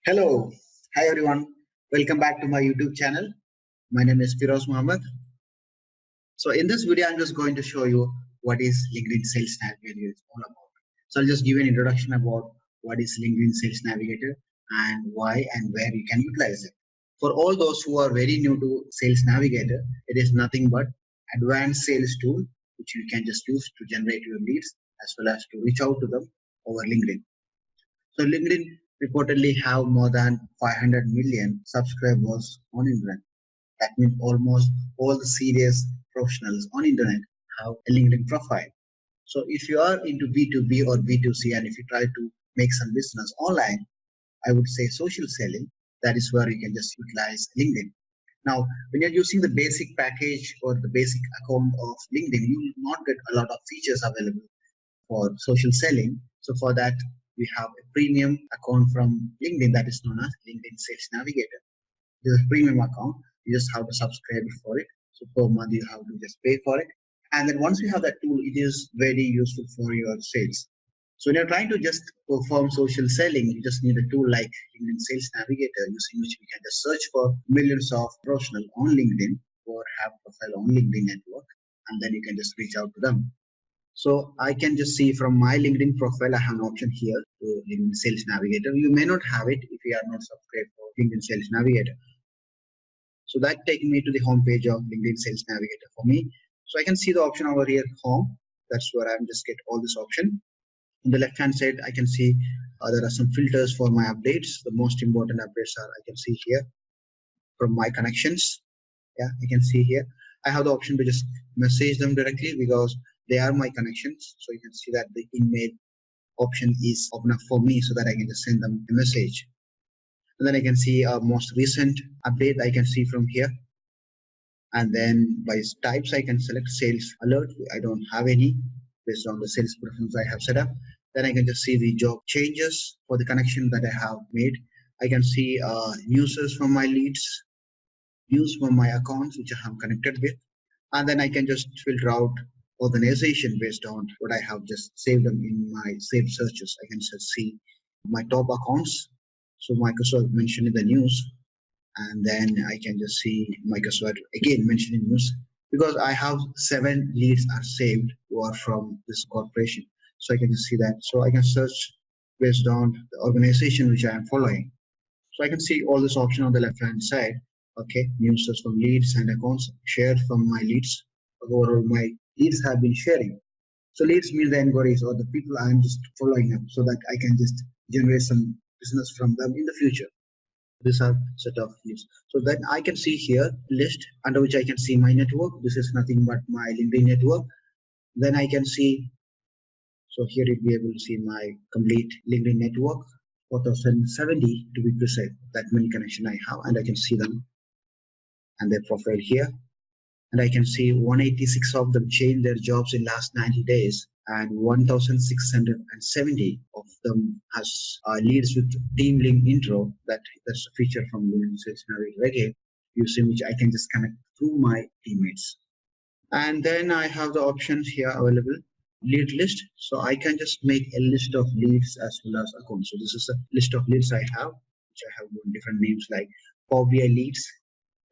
Hello, hi everyone. Welcome back to my YouTube channel. My name is Firoz Mohammed. So in this video, I'm just going to show you what is LinkedIn Sales Navigator is all about. So I'll just give you an introduction about what is LinkedIn Sales Navigator and why and where you can utilize it. For all those who are very new to Sales Navigator, it is nothing but advanced sales tool which you can just use to generate your leads as well as to reach out to them over LinkedIn. So LinkedIn reportedly have more than 500 million subscribers on internet. That means almost all the serious professionals on internet have a LinkedIn profile. So if you are into B2B or B2C and if you try to make some business online, I would say social selling, that is where you can just utilize LinkedIn. Now, when you're using the basic package or the basic account of LinkedIn, you will not get a lot of features available for social selling. So for that, we have a premium account from LinkedIn that is known as LinkedIn Sales Navigator. This is a premium account. You just have to subscribe for it. So per month, you have to just pay for it. And then once you have that tool, it is very useful for your sales. So when you're trying to just perform social selling, you just need a tool like LinkedIn Sales Navigator, using which we can just search for millions of professionals on LinkedIn or have a profile on LinkedIn network, and then you can just reach out to them. So I can just see from my LinkedIn profile, I have an option here to LinkedIn Sales Navigator. You may not have it if you are not subscribed for LinkedIn Sales Navigator. So that taking me to the home page of LinkedIn Sales Navigator for me. So I can see the option over here, home. That's where I'm just get all this option. On the left hand side, I can see there are some filters for my updates. The most important updates are I can see here from my connections. Yeah, I can see here. I have the option to just message them directly because they are my connections. So you can see that the email option is open up for me so that I can just send them a message. And then I can see a most recent update I can see from here. And then by types, I can select sales alert. I don't have any based on the sales preference I have set up. Then I can just see the job changes for the connection that I have made. I can see newses from my leads, news from my accounts which I have connected with. And then I can just filter out organization based on what I have just saved them in my saved searches. I can just see my top accounts. So Microsoft mentioned in the news, and then I can just see Microsoft again mentioned in news because I have 7 leads are saved who are from this corporation. So I can just see that. So I can search based on the organization which I am following. So I can see all this option on the left hand side. Okay, news from leads and accounts shared from my leads. Overall, my leads have been sharing. So leads mean the inquiries or the people I'm just following up so that I can just generate some business from them in the future. These are set of leads. So then I can see here list under which I can see my network. This is nothing but my LinkedIn network. Then I can see, so here you'll be able to see my complete LinkedIn network, 4070 to be precise. That many connection I have, and I can see them and their profile here. And I can see 186 of them changed their jobs in last 90 days, and 1,670 of them has leads with team link intro. That's a feature from LinkedIn Sales Navigator again, using which I can just connect through my teammates. And then I have the options here available, lead list. So I can just make a list of leads as well as accounts. So this is a list of leads I have, which I have different names like Power BI leads,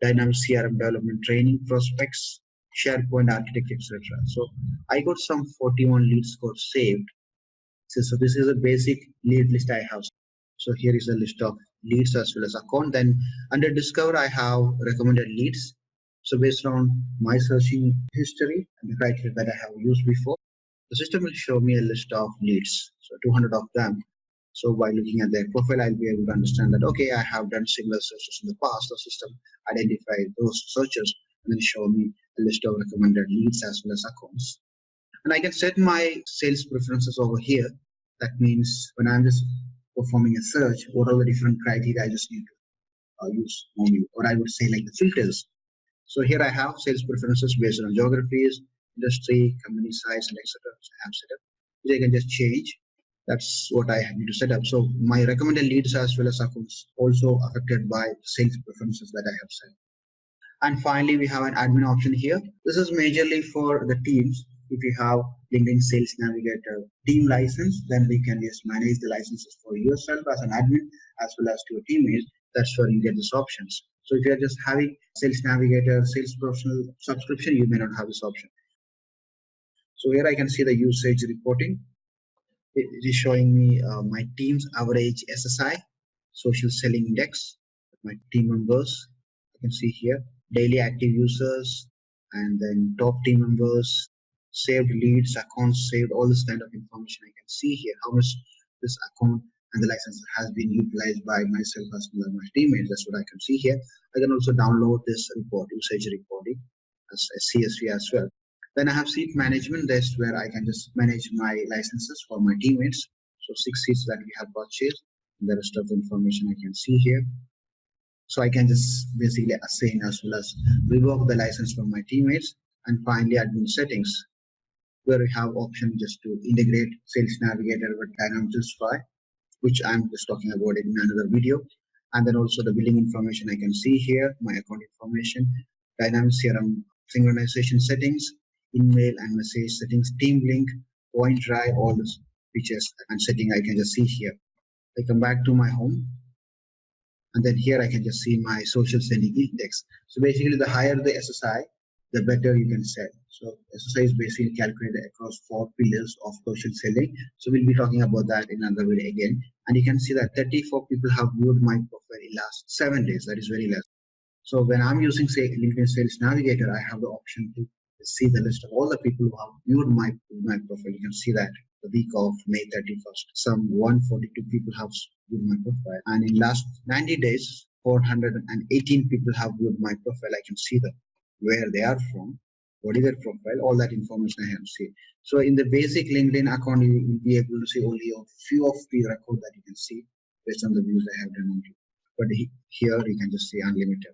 dynamic CRM development training, prospects, SharePoint architect, etc. So I got some 41 leads got saved. So this is a basic lead list I have. So here is a list of leads as well as account. Then under discover, I have recommended leads. So based on my searching history and the criteria that I have used before, the system will show me a list of leads. So 200 of them. So by looking at their profile, I'll be able to understand that, okay, I have done similar searches in the past. The system identify those searches and then show me a list of recommended leads as well as accounts. And I can set my sales preferences over here. That means when I'm just performing a search, what are the different criteria I just need to use only, or I would say like the filters. So here I have sales preferences based on geographies, industry, company size, and etc. So I have set up, which I can just change. That's what I need to set up. So my recommended leads as well as accounts also affected by sales preferences that I have set. And finally, we have an admin option here. This is majorly for the teams. If you have LinkedIn Sales Navigator team license, then we can just manage the licenses for yourself as an admin as well as to your teammates. That's where you get these options. So if you're just having Sales Navigator, Sales Professional subscription, you may not have this option. So here I can see the usage reporting. It is showing me my team's average SSI, social selling index, my team members. I can see here daily active users, and then top team members, saved leads, accounts saved, all this kind of information I can see here. How much this account and the license has been utilized by myself as well as my teammates. That's what I can see here. I can also download this report, usage reporting, as a CSV as well. Then I have seat management. That's where I can just manage my licenses for my teammates. So 6 seats that we have purchased. The rest of the information I can see here. So I can just basically assign as well as revoke the license from my teammates. And finally, admin settings, where we have option just to integrate Sales Navigator with Dynamics 5, which I'm just talking about it in another video. And then also the billing information I can see here, my account information, Dynamics CRM synchronization settings, email and message settings, team link, point drive, all these features and setting I can just see here. I come back to my home, and then here I can just see my social selling index. So basically, the higher the SSI, the better you can sell. So SSI is basically calculated across 4 pillars of social selling. So we'll be talking about that in another video again. And you can see that 34 people have viewed my profile in last 7 days. That is very less. So when I'm using, say, LinkedIn Sales Navigator, I have the option to see the list of all the people who have viewed my profile. You can see that the week of May 31st, some 142 people have viewed my profile. And in last 90 days, 418 people have viewed my profile. I can see them, where they are from, what is their profile, all that information I have seen. So in the basic LinkedIn account, you will be able to see only a few of the record that you can see based on the views I have done on you. But here you can just see unlimited.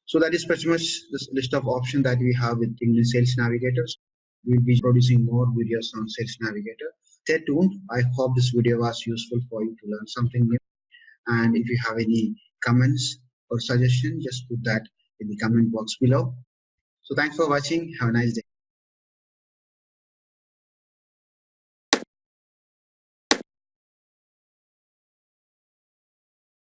So that is pretty much this list of options that we have with LinkedIn Sales Navigators. We'll be producing more videos on Sales Navigator. Stay tuned. I hope this video was useful for you to learn something new. And if you have any comments or suggestions, just put that in the comment box below. So thanks for watching. Have a nice day.